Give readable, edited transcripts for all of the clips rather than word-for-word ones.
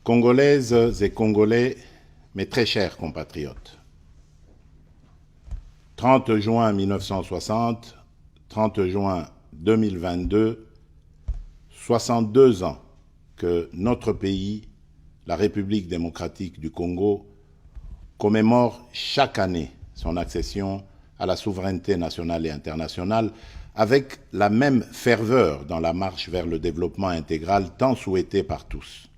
Congolaises et Congolais, mes très chers compatriotes. 30 juin 1960, 30 juin 2022, 62 ans que notre pays, la République démocratique du Congo, commémore chaque année son accession à la souveraineté nationale et internationale avec la même ferveur dans la marche vers le développement intégral tant souhaité par tous.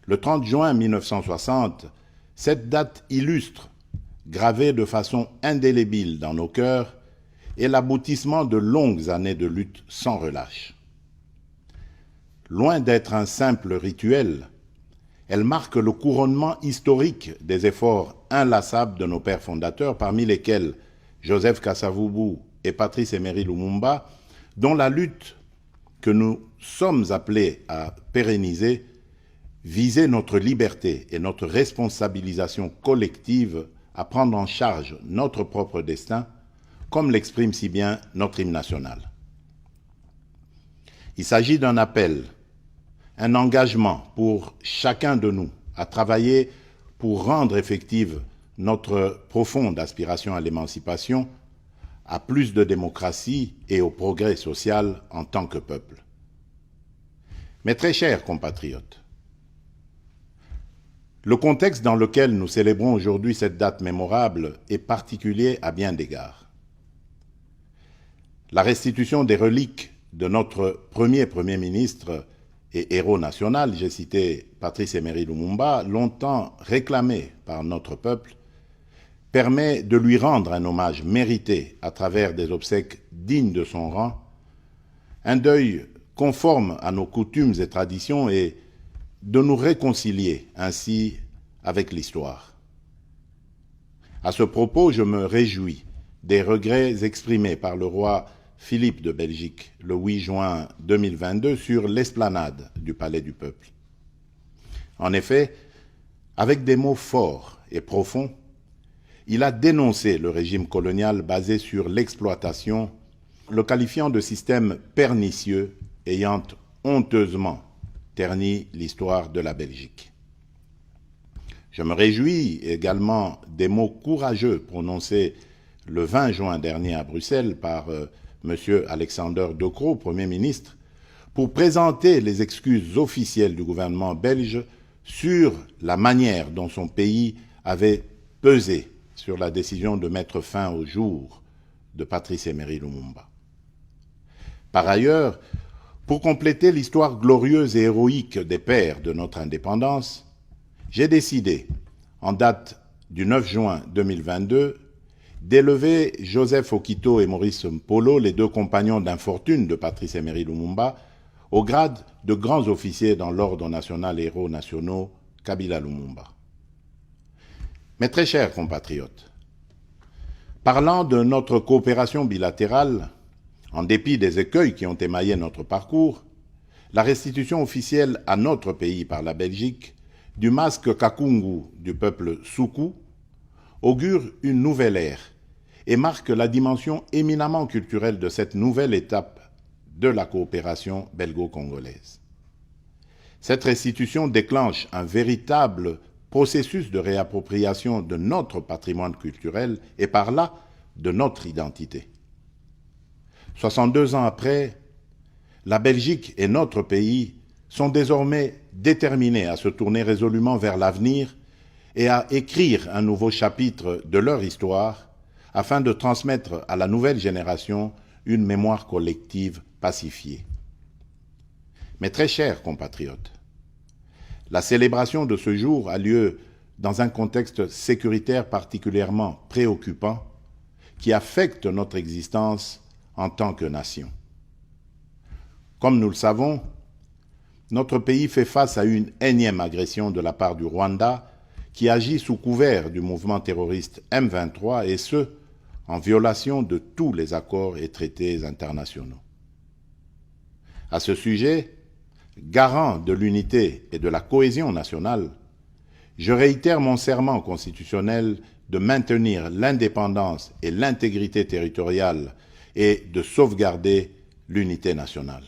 Le 30 juin 1960, cette date illustre, gravée de façon indélébile dans nos cœurs, est l'aboutissement de longues années de lutte sans relâche. Loin d'être un simple rituel, elle marque le couronnement historique des efforts inlassables de nos pères fondateurs, parmi lesquels Joseph Kasavubu et Patrice Emery Lumumba, dont la lutte que nous sommes appelés à pérenniser visait notre liberté et notre responsabilisation collective à prendre en charge notre propre destin, comme l'exprime si bien notre hymne national. Il s'agit d'un appel, un engagement pour chacun de nous à travailler pour rendre effective notre profonde aspiration à l'émancipation, à plus de démocratie et au progrès social en tant que peuple. Mes très chers compatriotes, le contexte dans lequel nous célébrons aujourd'hui cette date mémorable est particulier à bien d'égards. La restitution des reliques de notre Premier ministre et héros national, j'ai cité Patrice Emery Lumumba, longtemps réclamé par notre peuple, permet de lui rendre un hommage mérité à travers des obsèques dignes de son rang, un deuil conforme à nos coutumes et traditions et de nous réconcilier ainsi avec l'histoire. À ce propos, je me réjouis des regrets exprimés par le roi Philippe de Belgique le 8 juin 2022 sur l'esplanade du Palais du Peuple. En effet, avec des mots forts et profonds, il a dénoncé le régime colonial basé sur l'exploitation, le qualifiant de système pernicieux ayant honteusement terni l'histoire de la Belgique. Je me réjouis également des mots courageux prononcés le 20 juin dernier à Bruxelles par M. Alexander De Croo, Premier ministre, pour présenter les excuses officielles du gouvernement belge sur la manière dont son pays avait pesé sur la décision de mettre fin au jour de Patrice Emery Lumumba. Par ailleurs, pour compléter l'histoire glorieuse et héroïque des pères de notre indépendance, j'ai décidé, en date du 9 juin 2022, d'élever Joseph Okito et Maurice Mpolo, les deux compagnons d'infortune de Patrice Emery Lumumba, au grade de grands officiers dans l'Ordre national héros nationaux Kabila Lumumba. Mes très chers compatriotes, parlant de notre coopération bilatérale, en dépit des écueils qui ont émaillé notre parcours, la restitution officielle à notre pays par la Belgique du masque Kakungu du peuple Soukou augure une nouvelle ère et marque la dimension éminemment culturelle de cette nouvelle étape de la coopération belgo-congolaise. Cette restitution déclenche un véritable processus de réappropriation de notre patrimoine culturel et par là de notre identité. 62 ans après, la Belgique et notre pays sont désormais déterminés à se tourner résolument vers l'avenir et à écrire un nouveau chapitre de leur histoire afin de transmettre à la nouvelle génération une mémoire collective pacifiée. Mes très chers compatriotes, la célébration de ce jour a lieu dans un contexte sécuritaire particulièrement préoccupant qui affecte notre existence en tant que nation. Comme nous le savons, notre pays fait face à une énième agression de la part du Rwanda qui agit sous couvert du mouvement terroriste M23 et ce, en violation de tous les accords et traités internationaux. À ce sujet, garant de l'unité et de la cohésion nationale, je réitère mon serment constitutionnel de maintenir l'indépendance et l'intégrité territoriale et de sauvegarder l'unité nationale.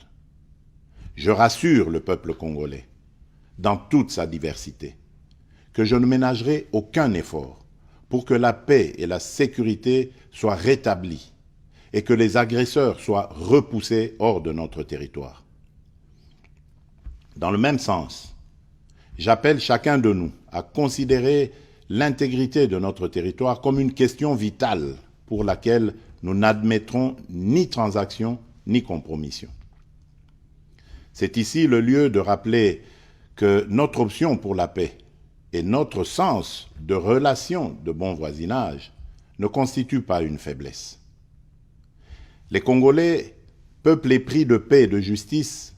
Je rassure le peuple congolais. dans toute sa diversité, que je ne ménagerai aucun effort pour que la paix et la sécurité soient rétablies et que les agresseurs soient repoussés hors de notre territoire. Dans le même sens, j'appelle chacun de nous à considérer l'intégrité de notre territoire comme une question vitale pour laquelle nous n'admettrons ni transaction ni compromission. C'est ici le lieu de rappeler que notre option pour la paix et notre sens de relation de bon voisinage ne constituent pas une faiblesse. Les Congolais, peuple épris de paix et de justice,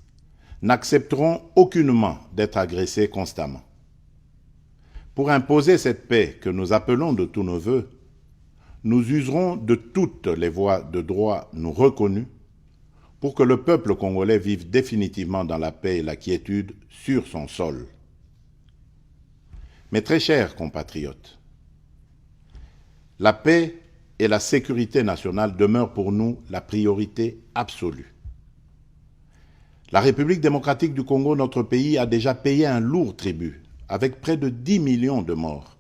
n'accepteront aucunement d'être agressés constamment. Pour imposer cette paix que nous appelons de tous nos vœux, nous userons de toutes les voies de droit nous reconnues pour que le peuple congolais vive définitivement dans la paix et la quiétude sur son sol. Mes très chers compatriotes, la paix et la sécurité nationale demeurent pour nous la priorité absolue. La République démocratique du Congo, notre pays, a déjà payé un lourd tribut, avec près de 10 millions de morts,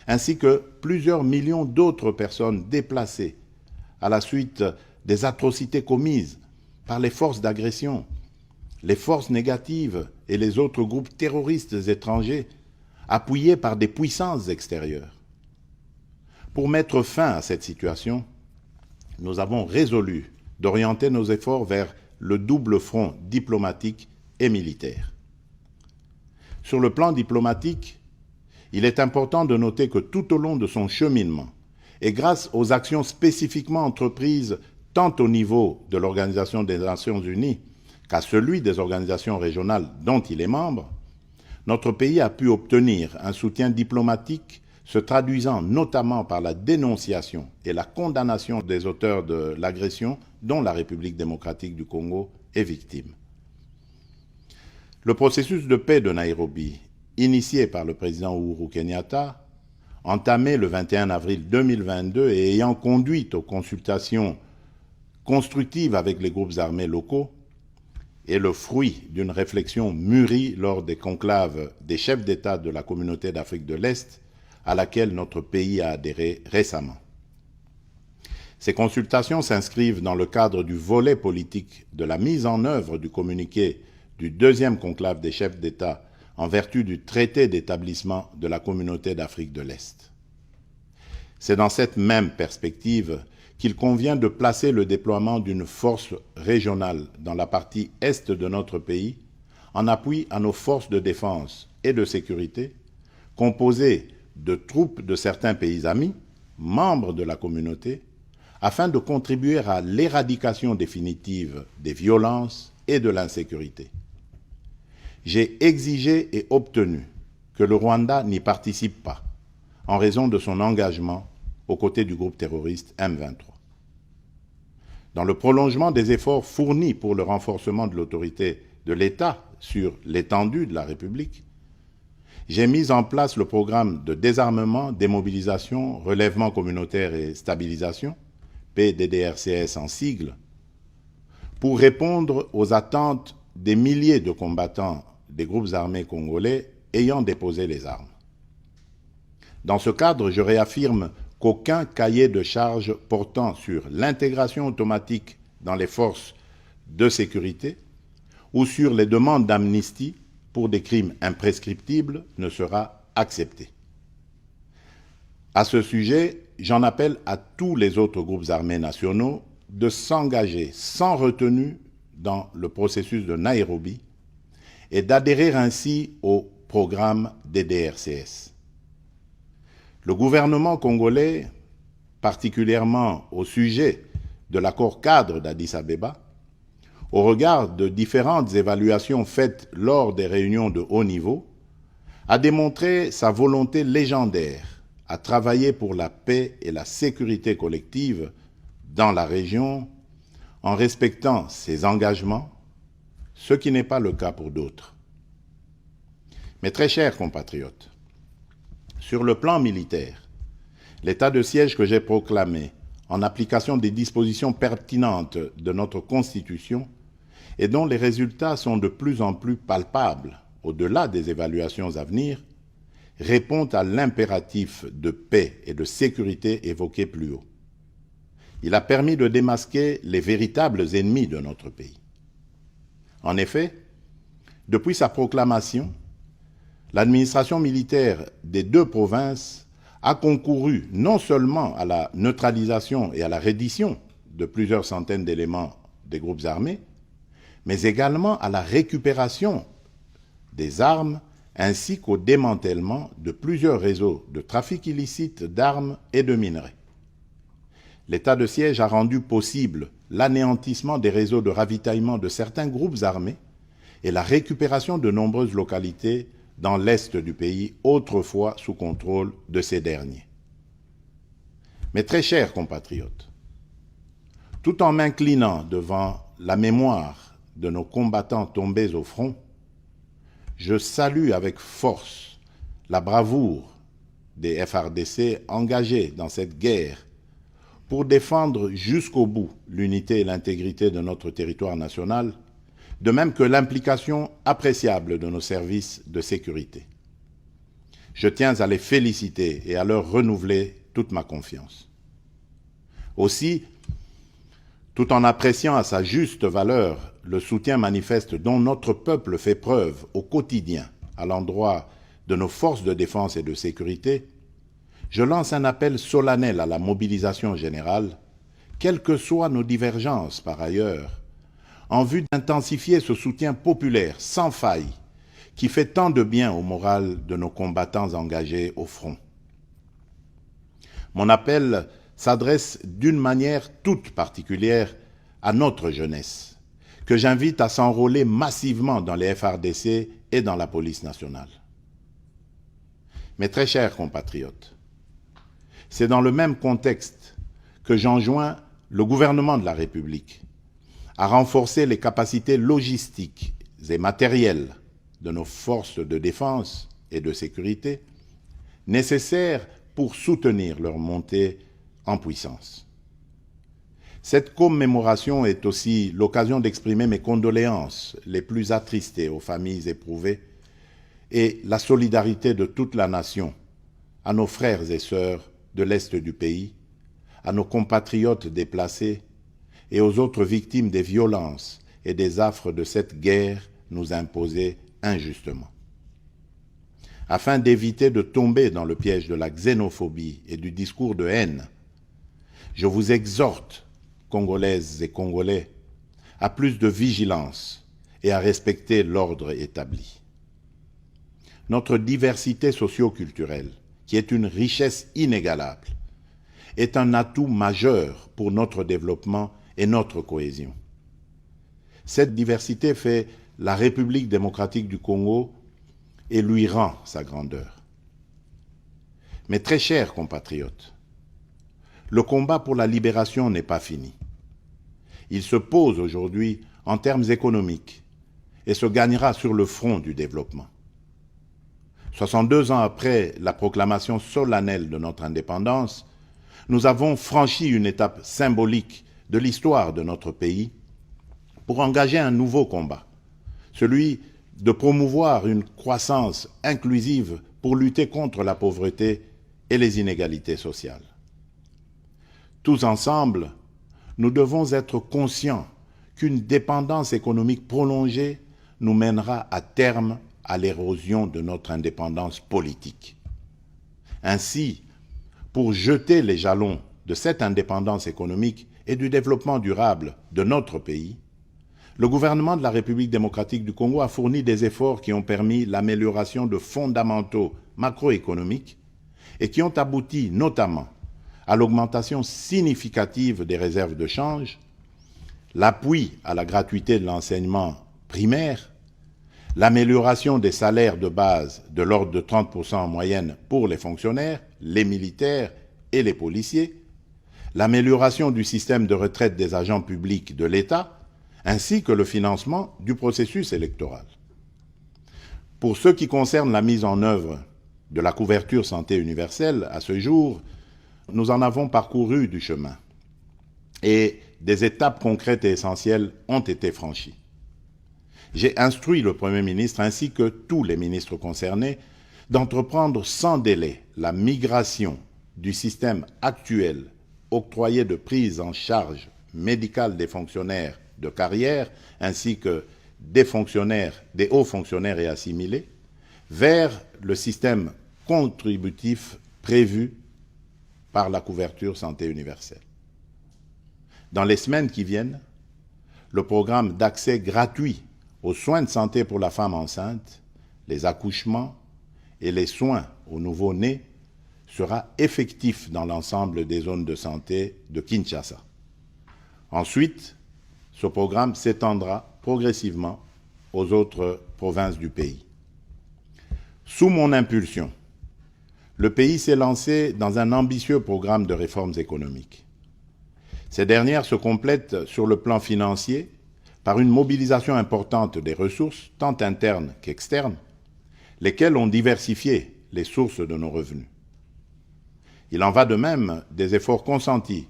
ainsi que plusieurs millions d'autres personnes déplacées à la suite des atrocités commises par les forces d'agression, les forces négatives et les autres groupes terroristes étrangers, appuyés par des puissances extérieures. Pour mettre fin à cette situation, nous avons résolu d'orienter nos efforts vers le double front diplomatique et militaire. Sur le plan diplomatique, il est important de noter que tout au long de son cheminement, et grâce aux actions spécifiquement entreprises tant au niveau de l'Organisation des Nations Unies qu'à celui des organisations régionales dont il est membre, notre pays a pu obtenir un soutien diplomatique se traduisant notamment par la dénonciation et la condamnation des auteurs de l'agression dont la République démocratique du Congo est victime. Le processus de paix de Nairobi, initié par le président Uhuru Kenyatta, entamé le 21 avril 2022 et ayant conduit aux consultations constructives avec les groupes armés locaux, est le fruit d'une réflexion mûrie lors des conclaves des chefs d'État de la communauté d'Afrique de l'Est à laquelle notre pays a adhéré récemment. Ces consultations s'inscrivent dans le cadre du volet politique de la mise en œuvre du communiqué du deuxième conclave des chefs d'État en vertu du traité d'établissement de la communauté d'Afrique de l'Est. C'est dans cette même perspective qu'il convient de placer le déploiement d'une force régionale dans la partie est de notre pays en appui à nos forces de défense et de sécurité, composées de troupes de certains pays amis, membres de la communauté, afin de contribuer à l'éradication définitive des violences et de l'insécurité. J'ai exigé et obtenu que le Rwanda n'y participe pas, en raison de son engagement aux côtés du groupe terroriste M23. Dans le prolongement des efforts fournis pour le renforcement de l'autorité de l'État sur l'étendue de la République, j'ai mis en place le programme de désarmement, démobilisation, relèvement communautaire et stabilisation, PDDRCS en sigle, pour répondre aux attentes des milliers de combattants des groupes armés congolais ayant déposé les armes. Dans ce cadre, je réaffirme qu'aucun cahier de charges portant sur l'intégration automatique dans les forces de sécurité ou sur les demandes d'amnistie pour des crimes imprescriptibles ne sera accepté. À ce sujet, j'en appelle à tous les autres groupes armés nationaux de s'engager sans retenue dans le processus de Nairobi et d'adhérer ainsi au programme DDRCS. Le gouvernement congolais, particulièrement au sujet de l'accord cadre d'Addis Abeba, au regard de différentes évaluations faites lors des réunions de haut niveau, a démontré sa volonté légendaire à travailler pour la paix et la sécurité collective dans la région en respectant ses engagements, ce qui n'est pas le cas pour d'autres. Mes très chers compatriotes, sur le plan militaire, l'état de siège que j'ai proclamé en application des dispositions pertinentes de notre Constitution et dont les résultats sont de plus en plus palpables au-delà des évaluations à venir, répond à l'impératif de paix et de sécurité évoqué plus haut. Il a permis de démasquer les véritables ennemis de notre pays. En effet, depuis sa proclamation, l'administration militaire des deux provinces a concouru non seulement à la neutralisation et à la reddition de plusieurs centaines d'éléments des groupes armés, mais également à la récupération des armes ainsi qu'au démantèlement de plusieurs réseaux de trafic illicite d'armes et de minerais. L'état de siège a rendu possible l'anéantissement des réseaux de ravitaillement de certains groupes armés et la récupération de nombreuses localités dans l'est du pays, autrefois sous contrôle de ces derniers. Mes très chers compatriotes, tout en m'inclinant devant la mémoire de nos combattants tombés au front, je salue avec force la bravoure des FARDC engagés dans cette guerre pour défendre jusqu'au bout l'unité et l'intégrité de notre territoire national, de même que l'implication appréciable de nos services de sécurité. Je tiens à les féliciter et à leur renouveler toute ma confiance. Aussi, tout en appréciant à sa juste valeur le soutien manifeste dont notre peuple fait preuve au quotidien à l'endroit de nos forces de défense et de sécurité, je lance un appel solennel à la mobilisation générale, quelles que soient nos divergences par ailleurs, en vue d'intensifier ce soutien populaire sans faille qui fait tant de bien au moral de nos combattants engagés au front. Mon appel s'adresse d'une manière toute particulière à notre jeunesse, que j'invite à s'enrôler massivement dans les FARDC et dans la police nationale. Mes très chers compatriotes, c'est dans le même contexte que j'enjoins le gouvernement de la République à renforcer les capacités logistiques et matérielles de nos forces de défense et de sécurité nécessaires pour soutenir leur montée en puissance. Cette commémoration est aussi l'occasion d'exprimer mes condoléances les plus attristées aux familles éprouvées et la solidarité de toute la nation à nos frères et sœurs de l'Est du pays, à nos compatriotes déplacés et aux autres victimes des violences et des affres de cette guerre nous imposée injustement. Afin d'éviter de tomber dans le piège de la xénophobie et du discours de haine, je vous exhorte, Congolaises et Congolais, à plus de vigilance et à respecter l'ordre établi. Notre diversité socio-culturelle, qui est une richesse inégalable, est un atout majeur pour notre développement et notre cohésion. Cette diversité fait la République démocratique du Congo et lui rend sa grandeur. Mes très chers compatriotes, le combat pour la libération n'est pas fini. Il se pose aujourd'hui en termes économiques et se gagnera sur le front du développement. 62 ans après la proclamation solennelle de notre indépendance, nous avons franchi une étape symbolique de l'histoire de notre pays pour engager un nouveau combat, celui de promouvoir une croissance inclusive pour lutter contre la pauvreté et les inégalités sociales. Tous ensemble, nous devons être conscients qu'une dépendance économique prolongée nous mènera à terme à l'érosion de notre indépendance politique. Ainsi, pour jeter les jalons de cette indépendance économique et du développement durable de notre pays, le gouvernement de la République démocratique du Congo a fourni des efforts qui ont permis l'amélioration de fondamentaux macroéconomiques et qui ont abouti notamment à l'augmentation significative des réserves de change, l'appui à la gratuité de l'enseignement primaire, l'amélioration des salaires de base de l'ordre de 30% en moyenne pour les fonctionnaires, les militaires et les policiers, l'amélioration du système de retraite des agents publics de l'État, ainsi que le financement du processus électoral. Pour ce qui concerne la mise en œuvre de la couverture santé universelle, à ce jour, nous en avons parcouru du chemin et des étapes concrètes et essentielles ont été franchies. j'ai instruit le Premier ministre ainsi que tous les ministres concernés d'entreprendre sans délai la migration du système actuel octroyé de prise en charge médicale des fonctionnaires de carrière ainsi que des hauts fonctionnaires et assimilés vers le système contributif prévu par la couverture santé universelle. Dans les semaines qui viennent, le programme d'accès gratuit aux soins de santé pour la femme enceinte, les accouchements et les soins aux nouveau-nés sera effectif dans l'ensemble des zones de santé de Kinshasa. Ensuite, ce programme s'étendra progressivement aux autres provinces du pays. Sous mon impulsion, le pays s'est lancé dans un ambitieux programme de réformes économiques. Ces dernières se complètent sur le plan financier par une mobilisation importante des ressources, tant internes qu'externes, lesquelles ont diversifié les sources de nos revenus. Il en va de même des efforts consentis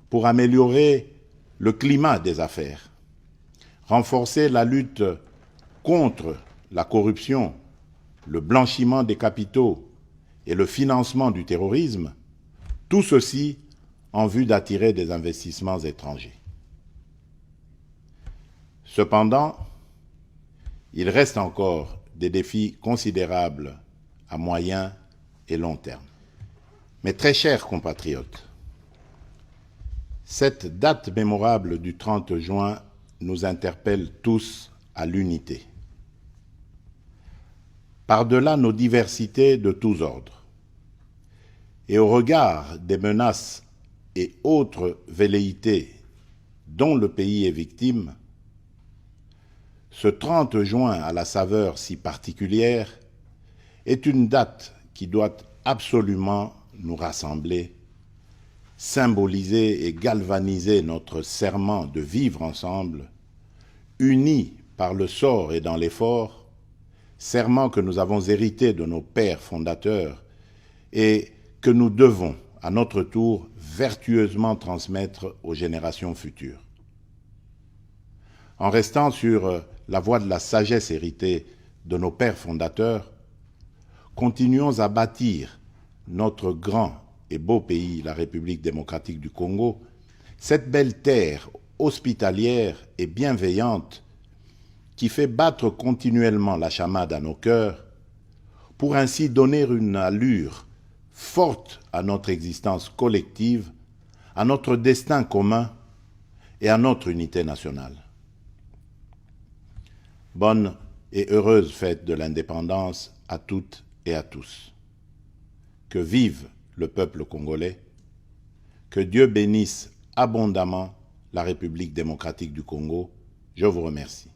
pour améliorer le climat des affaires, renforcer la lutte contre la corruption, le blanchiment des capitaux et le financement du terrorisme, tout ceci en vue d'attirer des investissements étrangers. Cependant, il reste encore des défis considérables à moyen et long terme. Mes très chers compatriotes, cette date mémorable du 30 juin nous interpelle tous à l'unité. Par-delà nos diversités de tous ordres, et au regard des menaces et autres velléités dont le pays est victime, ce 30 juin à la saveur si particulière est une date qui doit absolument nous rassembler, symboliser et galvaniser notre serment de vivre ensemble, unis par le sort et dans l'effort, serment que nous avons hérité de nos pères fondateurs et que nous devons, à notre tour, vertueusement transmettre aux générations futures. En restant sur la voie de la sagesse héritée de nos pères fondateurs, continuons à bâtir notre grand et beau pays, la République démocratique du Congo, cette belle terre hospitalière et bienveillante qui fait battre continuellement la chamade à nos cœurs, pour ainsi donner une allure forte à notre existence collective, à notre destin commun et à notre unité nationale. Bonne et heureuse fête de l'indépendance à toutes et à tous. Que vive le peuple congolais, que Dieu bénisse abondamment la République démocratique du Congo. Je vous remercie.